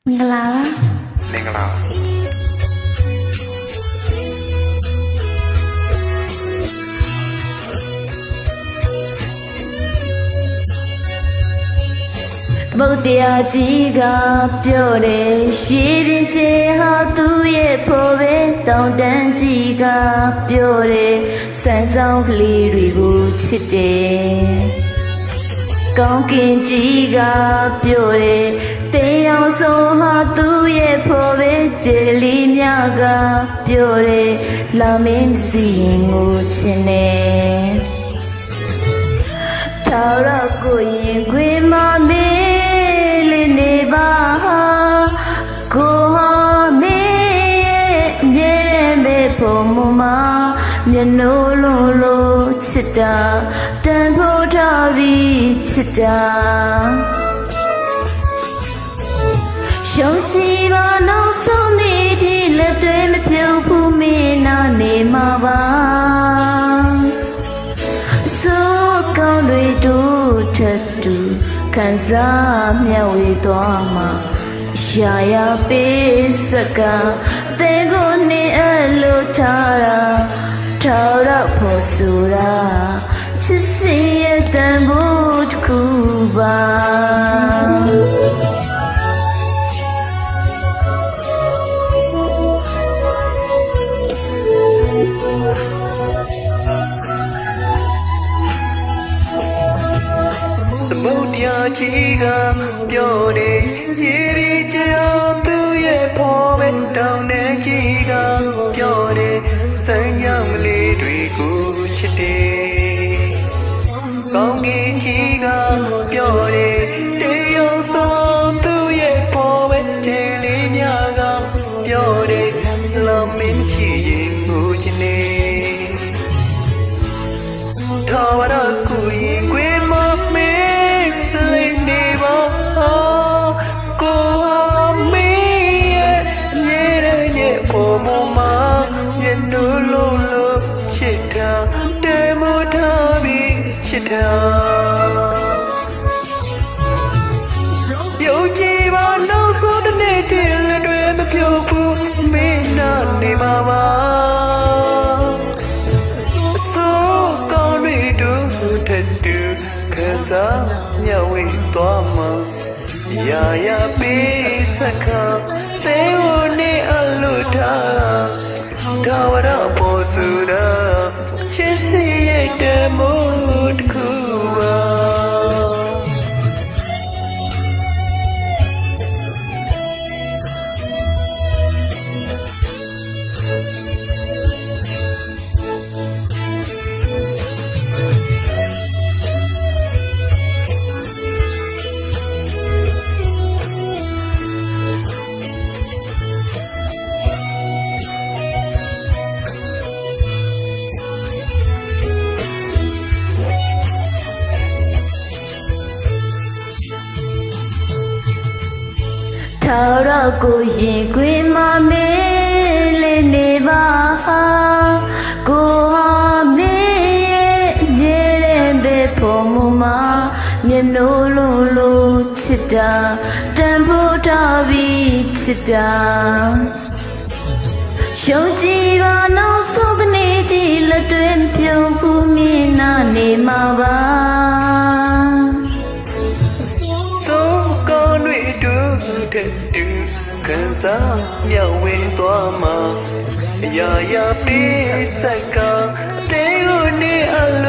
မင်္ဂလာပါမင်္ဂလာသမုတ်တရားကြီးကပြောတယ်ရှည်ရင်ချေဟာသူရဲ့ဖို့ပဲတောင်းတန်းကြီးကပြောတယ်စံဆောင်ကလေးတွေကိုချစ်တယ်ကောင်းကင်ကြီးကပြောတယ်တေးအောင်ဆုံးဟာသူရဲ့ဖို့ပဲကျေလီမြကပြောတယ်လာမင်းစီရင်ကိုချင်တယ်ထာဝရကိုရင်ခွေမမေးလေးနေပါကိုဟာမေးရဲ့မြဲမဲ့ဖို့မမမျက်နှာလုံးလို့ချစ်တာတန်ဖို့ထားပြီးချစ်တာရှုံးကြည်ပါနောက်ဆုံးနေ့ဒီလက်တွေမပြုတ်ဘူးမင်းနာနေမှာပါစိုးကောင်းတွေတို့ထက်တူခံစားမျှဝေသွားမှာရှာရပေးစကတဲကိုနေအလိုထားတာထောက်တော့ဖို့ဆိုတာချစ်စီရဲ့တန်ဖို့တစ်ခုပါသမုတ်တရားကြီးကပြောတယ်ရေရီကြောင်သူရဲ့ဖို့ပဲတောင်းတဲ့ကြီးကပြောတယ်စံကြောင်လေးတွေကိုချစ်တယ်ကောင်းကင်ကြီးကပြောတယ်တရားဆုံးသူရဲ့ဖို့ပဲခြေလေးများကပြောတယ်လာမင်းချီရင်ကိုချင်နေထာဝရကိုရင်ခွေမမေးလေးနေပါကိုမေးရဲ့ညရဲ့ပေါ်မှာညနိုးလို့ချစ်တာတဲမထားပြီးချစ်တာယုံကြည်ပါနောက်ဆုံးတစ်နေ့တည်းလည်းတွေမပြုတ်ဘူးမင်းနာနေမှာပါမျှဝေသွားမှာရာရာပေးစခါတဲဝနေအလို့ထားဒါဝရပေါ်စုရာချစ်စီရဲ့တမို့တစ်ခုပါထာဝရကိုရင်ခွေမမေးလေးနေပါကိုဟာမေးရဲ့မြဲတဲ့ဖို့မမမျက်နှာလုံးလို့ချစ်တာတန်ဖို့ထားပြီးချစ်တာရှုံးကြည်ပါနောက်ဆုံးတဲ့နေ့ဒီလက်တွေပြုံးဘူးမြင်နာနေမှာပါတဲ့တူခံစားမျှဝေသွားမှာရာရာပေးစကားအသေးကိုနေအလို